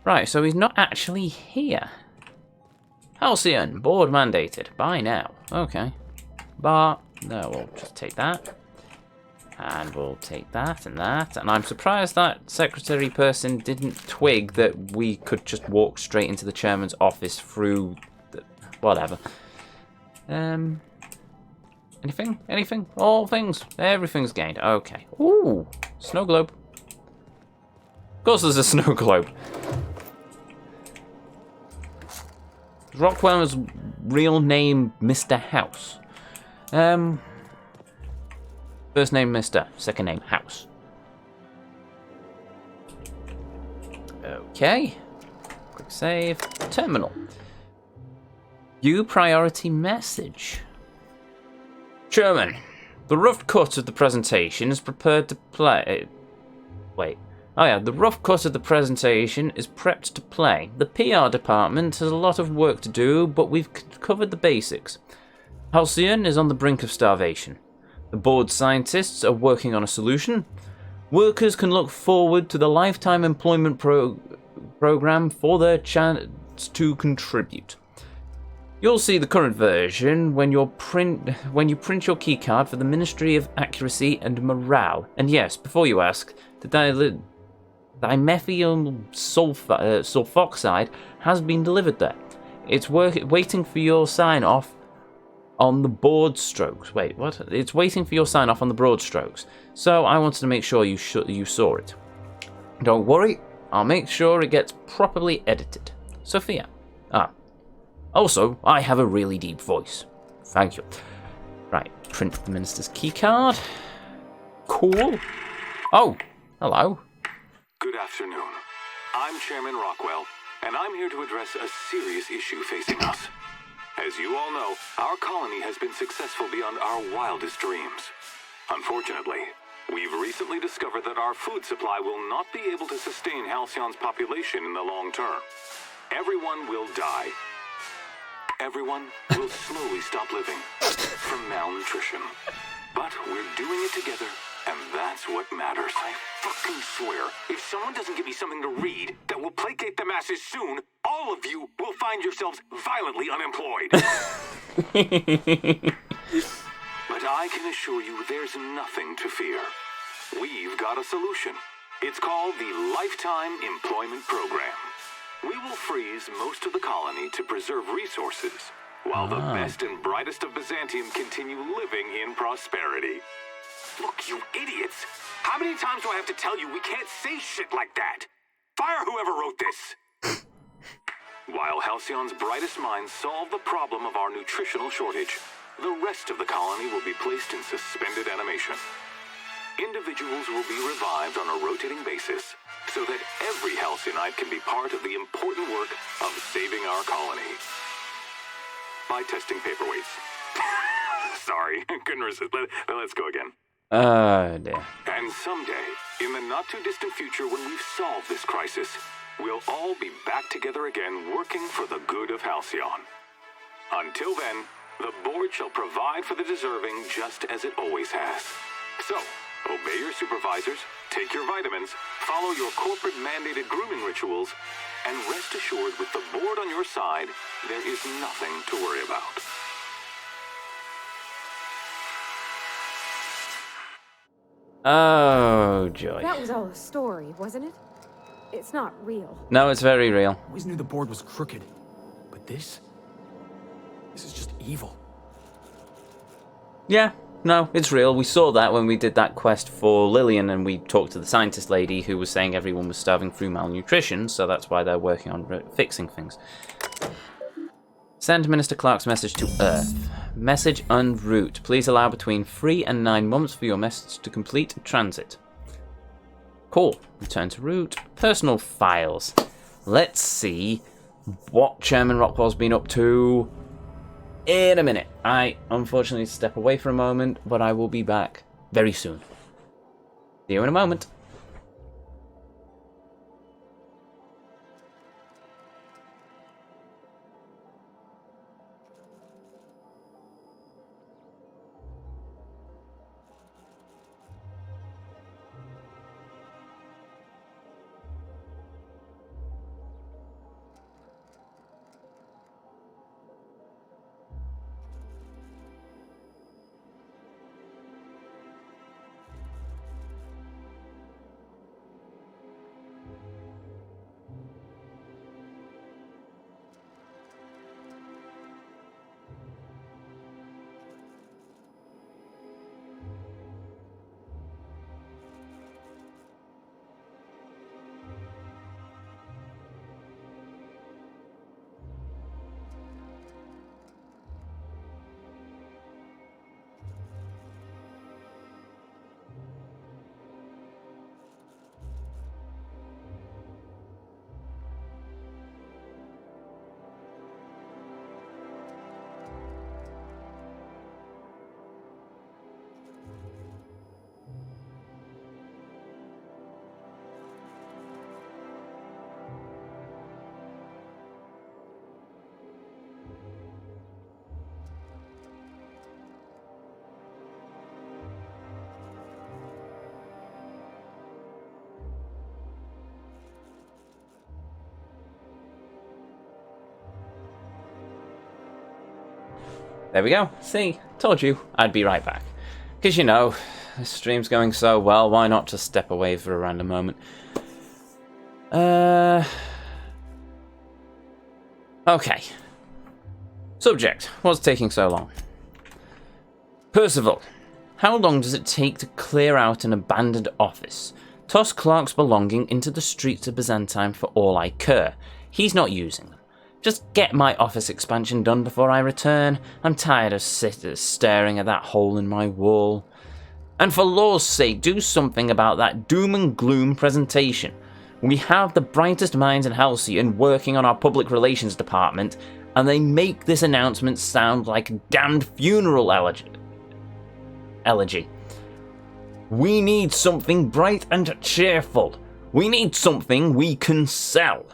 Right, so he's not actually here. Halcyon, board mandated. Buy now. Okay. But, no, we'll just take that. And we'll take that and that. And I'm surprised that secretary person didn't twig that we could just walk straight into the chairman's office through the... whatever. Anything? Anything? All things? Everything's gained. Okay. Ooh, snow globe. Of course there's a snow globe. Rockwell's real name, Mr. House. First name Mr. Second name House. Okay. Quick save. Terminal. View priority message. Chairman, the rough cut of the presentation is prepared to play. Wait. Oh yeah, the rough cut of the presentation is prepped to play. The PR department has a lot of work to do, but we've covered the basics. Halcyon is on the brink of starvation. The board scientists are working on a solution. Workers can look forward to the lifetime employment program for their chance to contribute. You'll see the current version when you print your keycard for the Ministry of Accuracy and Morale. And yes, before you ask, the dimethyl sulfoxide has been delivered there. It's waiting for your sign-off on the board strokes. Wait, what? It's waiting for your sign-off on the broad strokes. So I wanted to make sure you saw it. Don't worry, I'll make sure it gets properly edited. Sophia. Also, I have a really deep voice. Thank you. Right, print the minister's keycard. Cool. Oh, hello. Good afternoon. I'm Chairman Rockwell, and I'm here to address a serious issue facing us. As you all know, our colony has been successful beyond our wildest dreams. Unfortunately, we've recently discovered that our food supply will not be able to sustain Halcyon's population in the long term. Everyone will die. Everyone will slowly stop living from malnutrition. But we're doing it together, and that's what matters. I fucking swear, if someone doesn't give me something to read that will placate the masses soon, all of you will find yourselves violently unemployed. But I can assure you there's nothing to fear. We've got a solution. It's called the Lifetime Employment Program. We will freeze most of the colony to preserve resources, while the best and brightest of Byzantium continue living in prosperity. Look, you idiots! How many times do I have to tell you we can't say shit like that? Fire whoever wrote this! While Halcyon's brightest minds solve the problem of our nutritional shortage, the rest of the colony will be placed in suspended animation. Individuals will be revived on a rotating basis, so that every Halcyonite can be part of the important work of saving our colony. By testing paperweights. Sorry, couldn't resist. Let's go again. Dear. And someday, in the not-too-distant future when we've solved this crisis, we'll all be back together again working for the good of Halcyon. Until then, the board shall provide for the deserving just as it always has. So, obey your supervisors, take your vitamins, follow your corporate-mandated grooming rituals, and rest assured with the board on your side, there is nothing to worry about. Oh, joy. That was all a story, wasn't it? It's not real. No, it's very real. I always knew the board was crooked, but this is just evil. Yeah, no, it's real. We saw that when we did that quest for Lillian, and we talked to the scientist lady who was saying everyone was starving through malnutrition, so that's why they're working on fixing things. Send Minister Clark's message to Earth. Message en route. Please allow between 3 and 9 months for your message to complete transit. Cool. Return to route. Personal files. Let's see what Chairman Rockwell's been up to in a minute. I unfortunately need to step away for a moment, but I will be back very soon. See you in a moment. There we go. See? Told you I'd be right back. Because, you know, this stream's going so well, why not just step away for a random moment? Okay. Subject. What's taking so long? Percival. How long does it take to clear out an abandoned office? Toss Clark's belonging into the streets of Byzantine for all I care. He's not using them. Just get my office expansion done before I return. I'm tired of staring at that hole in my wall. And for law's sake, do something about that doom and gloom presentation. We have the brightest minds in Halcyon working on our public relations department, and they make this announcement sound like a damned funeral elegy. We need something bright and cheerful. We need something we can sell.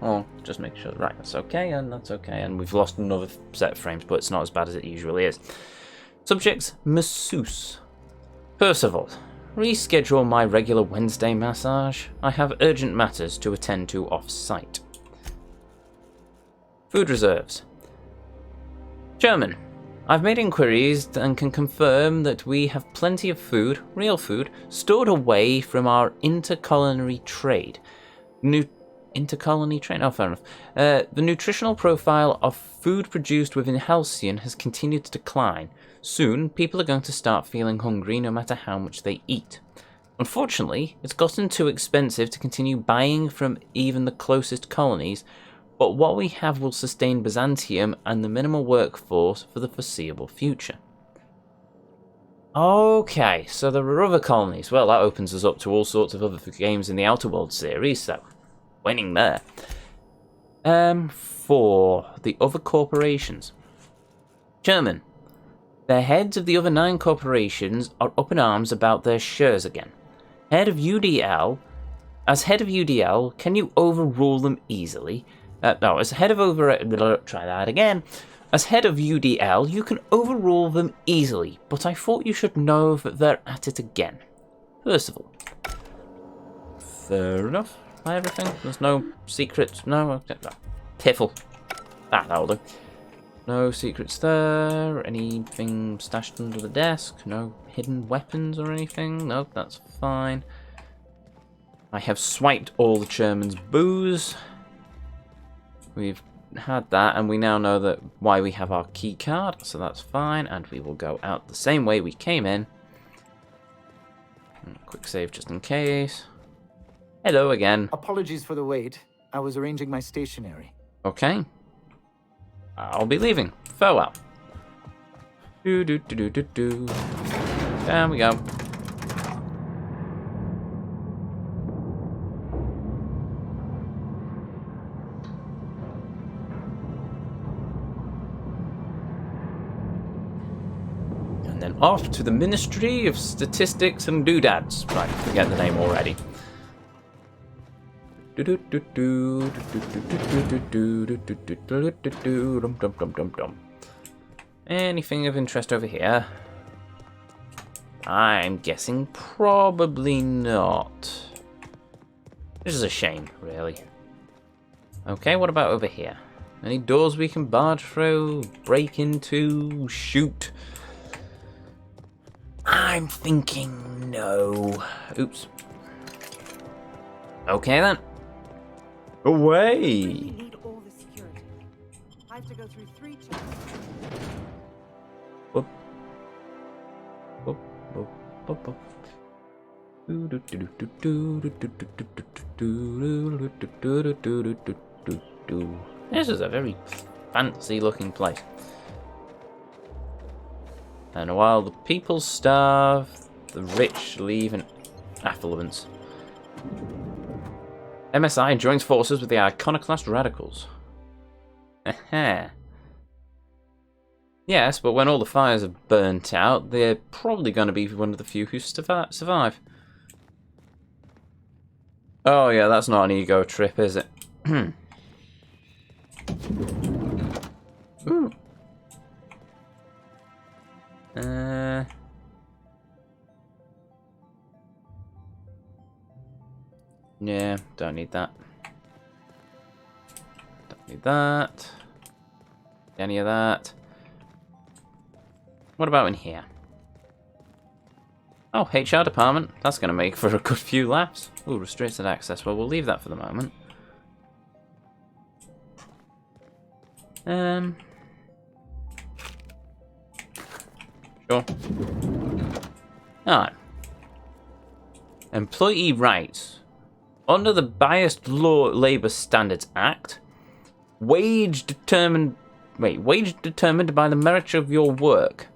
Oh, just make sure. Right, that's okay, and that's okay. And we've lost another set of frames, but it's not as bad as it usually is. Subjects, masseuse. Percival, reschedule my regular Wednesday massage. I have urgent matters to attend to off-site. Food reserves. Chairman, I've made inquiries and can confirm that we have plenty of food, real food, stored away from our interculinary trade. Intercolony trade? Oh, fair enough. The nutritional profile of food produced within Halcyon has continued to decline. Soon, people are going to start feeling hungry no matter how much they eat. Unfortunately, it's gotten too expensive to continue buying from even the closest colonies, but what we have will sustain Byzantium and the minimal workforce for the foreseeable future. Okay, so there are other colonies. Well, that opens us up to all sorts of other games in the Outer Worlds series, so winning there. For the other corporations. Chairman, the heads of the other 9 corporations are up in arms about their shares again. As head of UDL, can you overrule them easily? As head of try that again. As head of UDL, you can overrule them easily, but I thought you should know that they're at it again. Percival. Fair enough. Everything. There's no secrets. No. Piffle. That'll do. No secrets there. Anything stashed under the desk? No hidden weapons or anything? Nope, that's fine. I have swiped all the chairman's booze. We've had that, and we now know that why we have our key card, so that's fine, and we will go out the same way we came in. Quick save just in case. Hello again. Apologies for the wait. I was arranging my stationery. Okay. I'll be leaving. Farewell. There we go. And then off to the Ministry of Statistics and Doodads. Right, forget the name already. Anything of interest over here? I'm guessing probably not. Which is a shame, really. Okay, what about over here? Any doors we can barge through, break into, shoot? I'm thinking no. Oops. Okay then. Away! You need all the security. I have to go through 3 checks. Boop. Boop, boop, boop, boop. This is a very fancy looking place. And while the people starve, the rich leave in affluence. MSI joins forces with the iconoclast radicals. Aha. Yes, but when all the fires are burnt out, they're probably going to be one of the few who survive. Oh yeah, that's not an ego trip, is it? Ooh. Yeah, don't need that. Don't need that. Any of that? What about in here? Oh, HR department. That's going to make for a good few laughs. Ooh, restricted access. Well, we'll leave that for the moment. Sure. Alright. Employee rights. Under the Biased Labour Standards Act, wage determined by the merit of your work.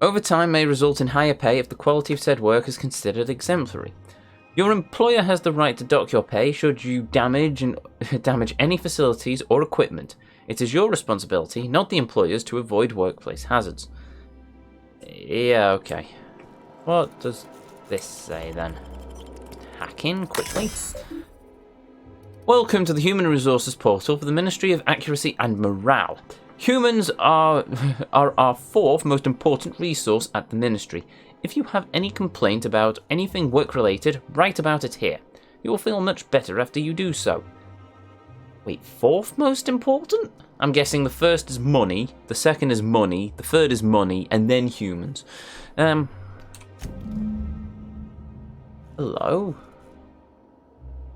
Overtime may result in higher pay if the quality of said work is considered exemplary. Your employer has the right to dock your pay should you damage any facilities or equipment. It is your responsibility, not the employer's, to avoid workplace hazards. Yeah, okay. What does this say then? Hack in quickly. Welcome to the Human Resources Portal for the Ministry of Accuracy and Morale. Humans are our fourth most important resource at the Ministry. If you have any complaint about anything work-related, write about it here. You will feel much better after you do so. Wait, fourth most important? I'm guessing the first is money, the second is money, the third is money, and then humans. Hello?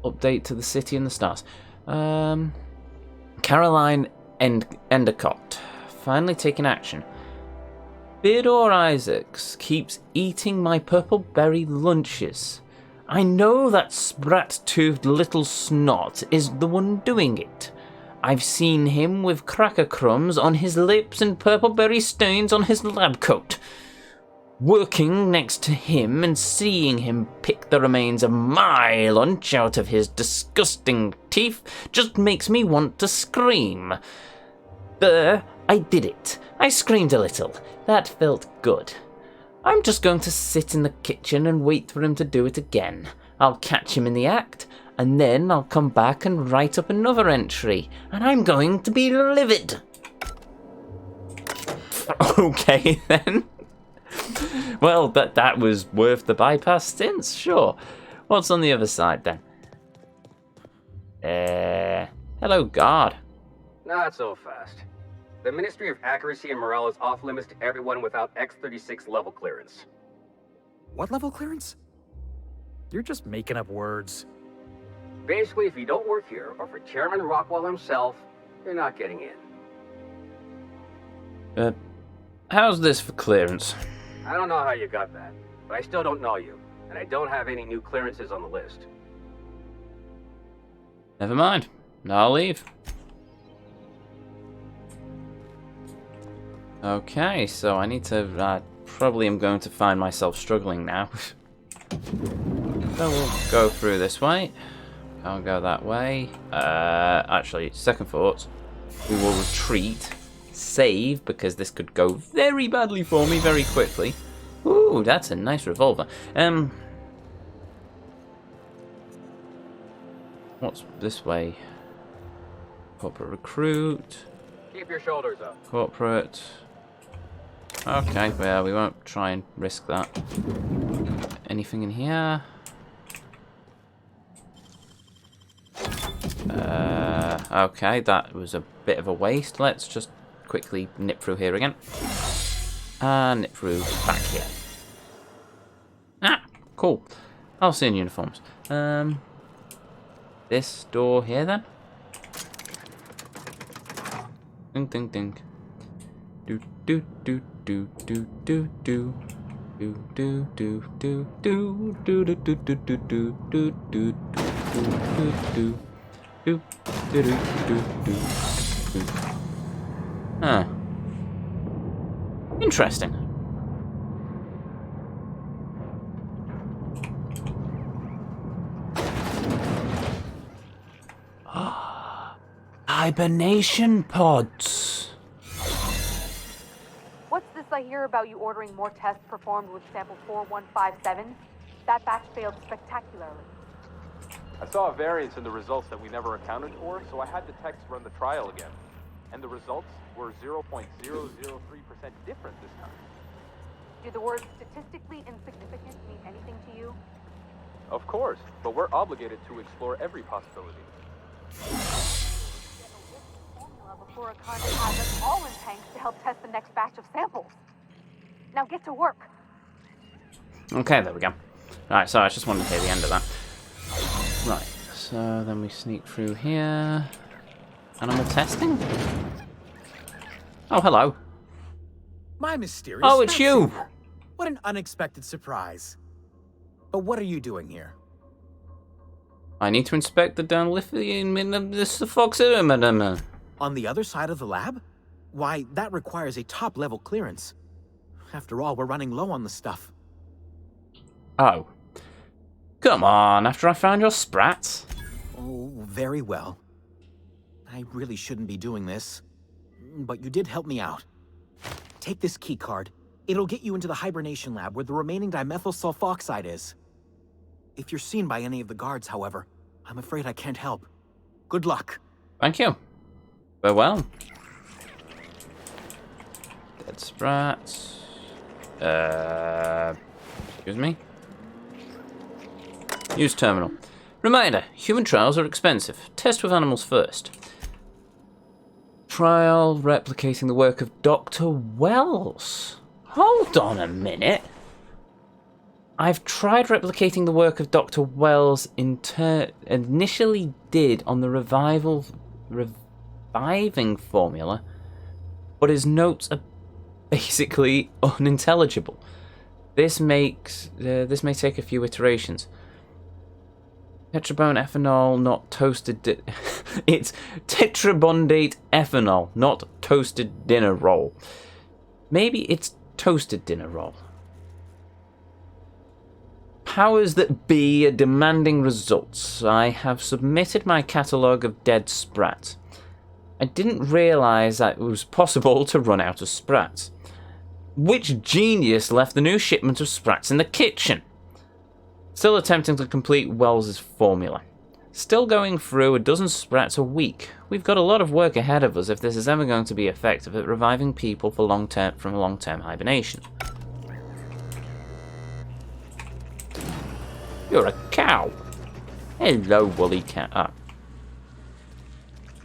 Update to the city and the stars. Caroline Endicott. Finally taking action. Theodore Isaacs keeps eating my purple berry lunches. I know that sprat-toothed little snot is the one doing it. I've seen him with cracker crumbs on his lips and purple berry stains on his lab coat. Working next to him and seeing him pick the remains of my lunch out of his disgusting teeth just makes me want to scream. I did it. I screamed a little. That felt good. I'm just going to sit in the kitchen and wait for him to do it again. I'll catch him in the act, and then I'll come back and write up another entry, and I'm going to be livid. Okay, then. Well, that was worth the bypass stints, sure. What's on the other side, then? Hello, guard. Not so fast. The Ministry of Accuracy and Morale is off limits to everyone without X-36 level clearance. What level clearance? You're just making up words. Basically, if you don't work here, or for Chairman Rockwell himself, you're not getting in. How's this for clearance? I don't know how you got that, but I still don't know you, and I don't have any new clearances on the list. Never mind. I'll leave. Okay, so I need to... probably am going to find myself struggling now. So we'll go through this way. Can't go that way. Actually, second thoughts. We will retreat. Save, because this could go very badly for me very quickly. Ooh, that's a nice revolver. What's this way? Corporate recruit. Keep your shoulders up. Corporate. Okay, well, we won't try and risk that. Anything in here? Okay, that was a bit of a waste. Let's just quickly nip through here again. And nip through back here. Ah, cool. I'll see in uniforms. This door here then? Ding ding ding. Do do do do do do do. Do do do do do do do do do do do do do do do do. Huh. Interesting. Hibernation pods. What's this I hear about you ordering more tests performed with sample 4157? That batch failed spectacularly. I saw a variance in the results that we never accounted for, so I had the techs run the trial again. And the results were 0.003% different this time. Do the words statistically insignificant mean anything to you? Of course, but we're obligated to explore every possibility. Huracan has us all in tanks to help test the next batch of samples. Now get to work. Okay, there we go. Right, so I just wanted to hear the end of that. Right, so then we sneak through here. Animal testing? Oh, hello. My mysterious. Oh, it's you! Savior. What an unexpected surprise. But what are you doing here? I need to inspect the downlithium this fox. On the other side of the lab? Why, that requires a top-level clearance. After all, we're running low on the stuff. Oh. Come on, after I found your sprats. Oh, very well. I really shouldn't be doing this. But you did help me out. Take this key card. It'll get you into the hibernation lab where the remaining dimethyl sulfoxide is. If you're seen by any of the guards, however, I'm afraid I can't help. Good luck. Thank you. Farewell. Dead sprats. Excuse me. Use terminal. Reminder, human trials are expensive. Test with animals first. Trial replicating the work of Dr. Wells. Hold on a minute. I've tried replicating the work of Dr. Wells initially did on the reviving formula, but his notes are basically unintelligible. This may take a few iterations. Tetrabone ethanol, not toasted. It's tetrabondate ethanol, not toasted dinner roll. Maybe it's toasted dinner roll. Powers that be are demanding results. I have submitted my catalogue of dead sprats. I didn't realise that it was possible to run out of sprats. Which genius left the new shipment of sprats in the kitchen? Still attempting to complete Wells' formula. Still going through a dozen sprats a week. We've got a lot of work ahead of us if this is ever going to be effective at reviving people for from long-term hibernation. You're a cow. Hello, woolly cow.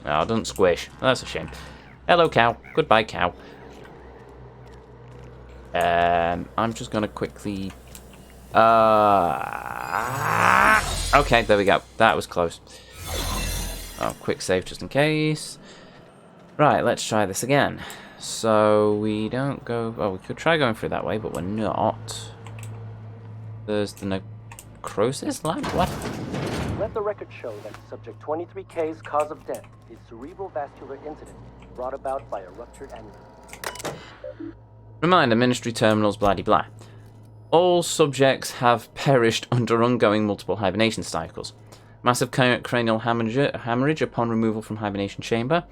Oh, don't squish. That's a shame. Hello, cow. Goodbye, cow. I'm just gonna quickly. Okay, there we go. That was close. Oh, quick save just in case. Right, let's try this again. So we don't go. Oh, we could try going through that way, but we're not. There's the necrosis lab. What? Let the record show that Subject 23K's cause of death is cerebral vascular incident brought about by a ruptured aneurysm. Reminder, Ministry terminals, blah-de-blah. All subjects have perished under ongoing multiple hibernation cycles. Massive cranial hemorrhage upon removal from hibernation chamber.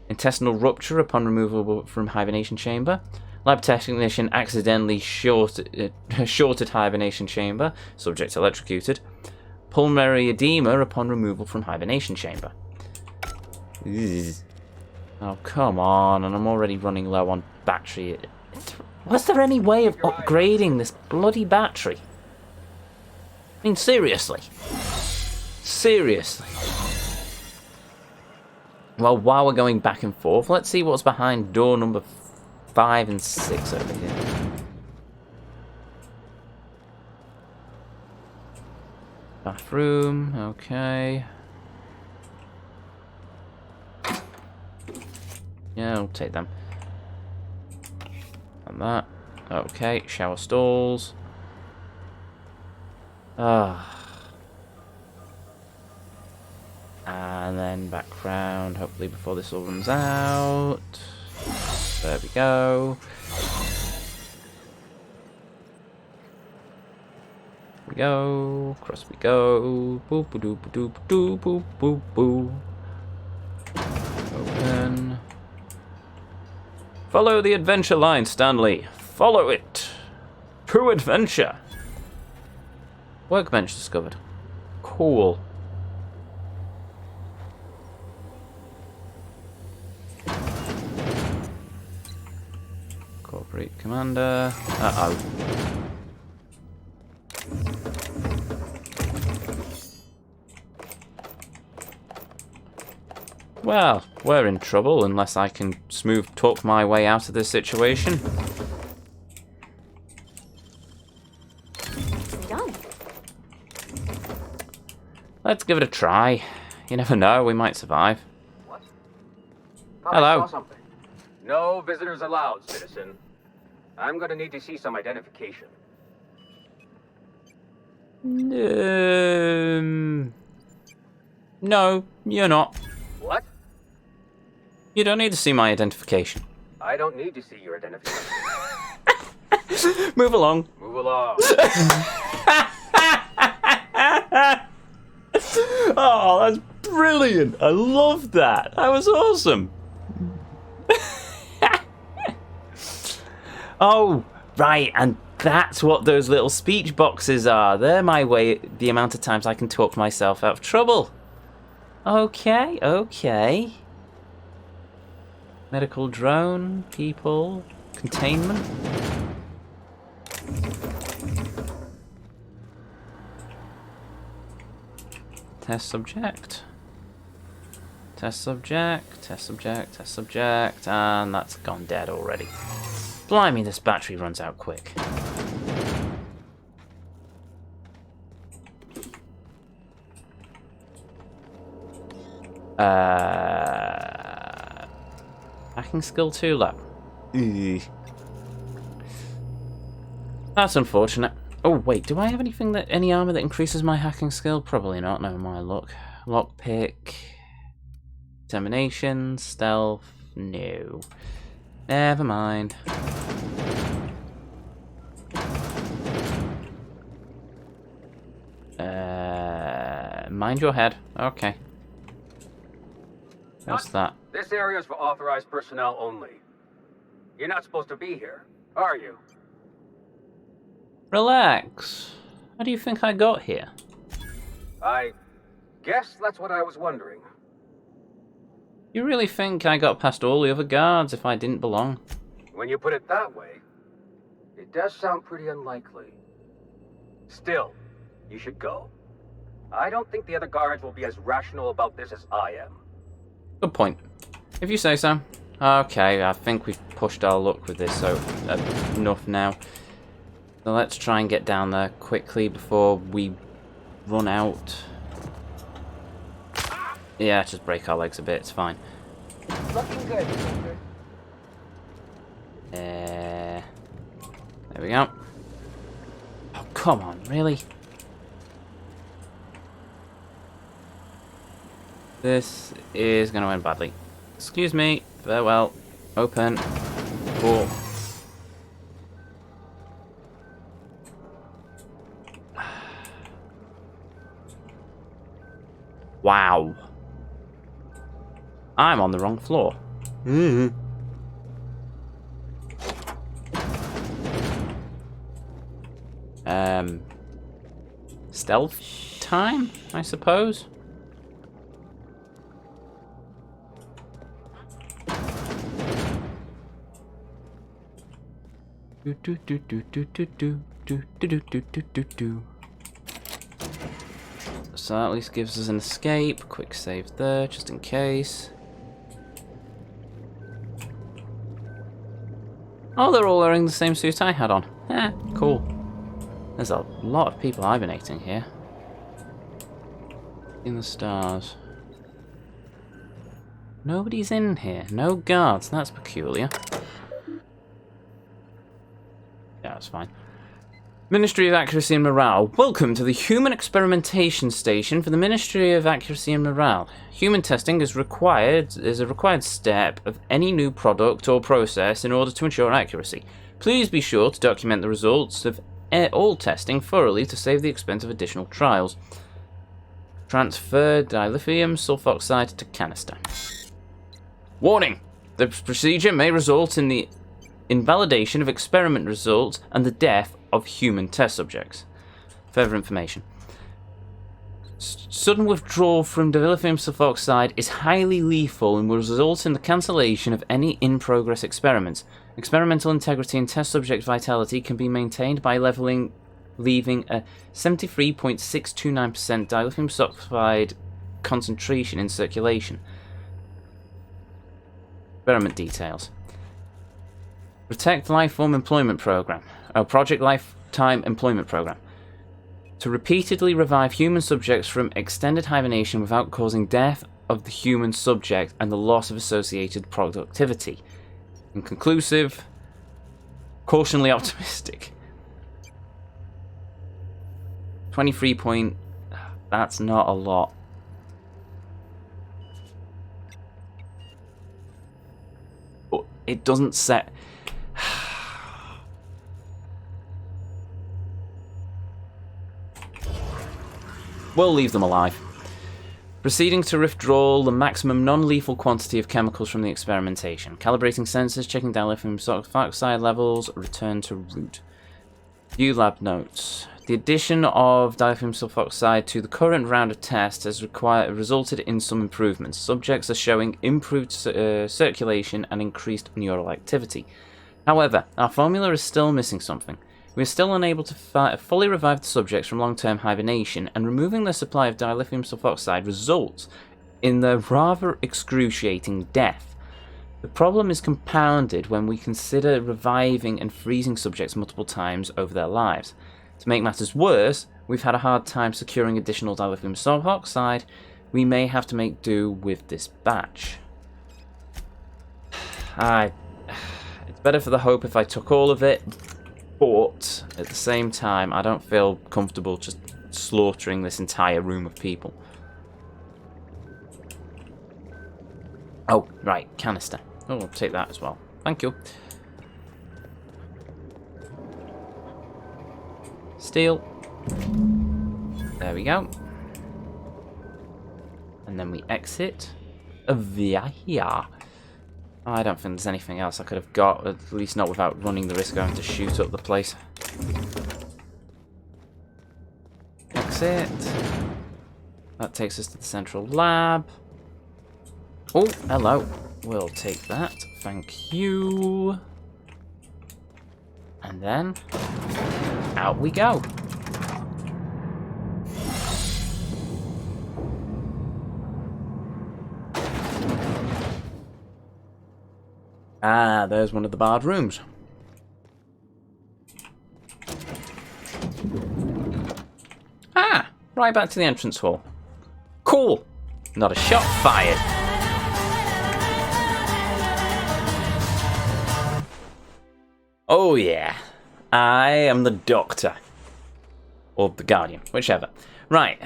Intestinal rupture upon removal from hibernation chamber. Lab technician accidentally shorted hibernation chamber. Subject electrocuted. Pulmonary edema upon removal from hibernation chamber. Ugh. Oh, come on, and I'm already running low on battery. Was there any way of upgrading this bloody battery? I mean, seriously. Seriously. Well, while we're going back and forth, let's see what's behind door number 5 and 6 over here. Bathroom, okay. Yeah, I'll take them. And that. Okay, shower stalls. And then back round, hopefully before this all runs out. There we go. We go, across we go. Boop a doop a doop a doop boop boop boo. Open. Follow the adventure line, Stanley. Follow it. True adventure. Workbench discovered. Cool. Corporate commander. Uh-oh. Well, we're in trouble unless I can smooth talk my way out of this situation. Done. Let's give it a try. You never know, we might survive. What? Hello. I saw something. No visitors allowed, citizen. I'm gonna need to see some identification. No, you're not. What? You don't need to see my identification. I don't need to see your identification. Move along. Move along. Oh, that's brilliant. I love that. That was awesome. Oh, right, and that's what those little speech boxes are. They're my way, the amount of times I can talk myself out of trouble. Okay, okay. Medical drone, people, containment. Test subject. Test subject, test subject, test subject, and that's gone dead already. Blimey, this battery runs out quick. Hacking skill too low. Ugh. That's unfortunate. Oh wait, do I have any armor that increases my hacking skill? Probably not. No, my luck. Lockpick. Determination. Stealth. No. Never mind. Mind your head. Okay. What's that? This area is for authorized personnel only. You're not supposed to be here, are you? Relax. How do you think I got here? I guess that's what I was wondering. You really think I got past all the other guards if I didn't belong? When you put it that way, it does sound pretty unlikely. Still, you should go. I don't think the other guards will be as rational about this as I am. Good point. If you say so. Okay, I think we've pushed our luck with this, so enough now. So let's try and get down there quickly before we run out. Yeah, just break our legs a bit, it's fine. Looking good, soldier. There we go. Oh, come on, really? This is going to end badly. Excuse me. Farewell. Open. Cool. Wow. I'm on the wrong floor. Stealth time, I suppose? So that at least gives us an escape. Quick save there, just in case. Oh, they're all wearing the same suit I had on. Eh, cool. There's a lot of people hibernating here. In the stars. Nobody's in here. No guards. That's peculiar. Yeah, that's fine. Ministry of Accuracy and Morale. Welcome to the Human Experimentation Station for the Ministry of Accuracy and Morale. Human testing is a required step of any new product or process in order to ensure accuracy. Please be sure to document the results of all testing thoroughly to save the expense of additional trials. Transfer dilithium sulfoxide to canister. Warning! The procedure may result in the invalidation of experiment results and the death of human test subjects. Further information. Sudden withdrawal from dilithium sulfoxide is highly lethal and will result in the cancellation of any in-progress experiments. Experimental integrity and test subject vitality can be maintained by leaving a 73.629% dilithium sulfide concentration in circulation. Experiment details. Protect Lifeform Employment Program. Oh, Project Lifetime Employment Program. To repeatedly revive human subjects from extended hibernation without causing death of the human subject and the loss of associated productivity. Inconclusive. Cautionally optimistic. 23 point... That's not a lot. But it doesn't set... We'll leave them alive. Proceeding to withdraw the maximum non-lethal quantity of chemicals from the experimentation. Calibrating sensors, checking dilithium sulfoxide levels, return to route. View lab notes. The addition of dilithium sulfoxide to the current round of tests has resulted in some improvements. Subjects are showing improved circulation and increased neural activity. However, our formula is still missing something. We are still unable to fully revive the subjects from long-term hibernation, and removing their supply of dilithium sulfoxide results in their rather excruciating death. The problem is compounded when we consider reviving and freezing subjects multiple times over their lives. To make matters worse, we've had a hard time securing additional dilithium sulfoxide. We may have to make do with this batch. It's better for the hope if I took all of it. But, at the same time, I don't feel comfortable just slaughtering this entire room of people. Oh, right, canister. Oh, I'll take that as well. Thank you. Steel. There we go. And then we exit. Via here. I don't think there's anything else I could have got, at least not without running the risk of having to shoot up the place. Exit. That takes us to the central lab. Oh, hello. We'll take that. Thank you. And then, out we go. Ah, there's one of the barred rooms. Ah, right back to the entrance hall. Cool. Not a shot fired. Oh yeah, I am the Doctor. Or the Guardian, whichever. Right.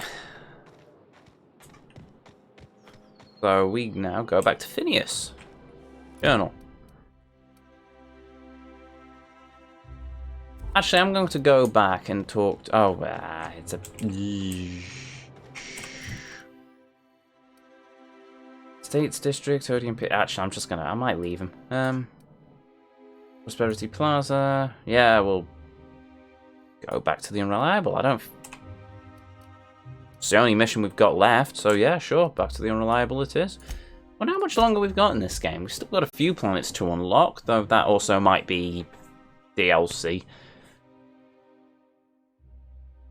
So we now go back to Phineas. Journal. Actually, I'm going to go back and talk to... Oh, it's a... States District, Odeon Pit... Actually, I'm just gonna... I might leave him. Prosperity Plaza... Yeah, we'll... go back to the Unreliable. I don't... It's the only mission we've got left, so yeah, sure. Back to the Unreliable it is. I wonder how much longer we've got in this game. We've still got a few planets to unlock, though that also might be DLC.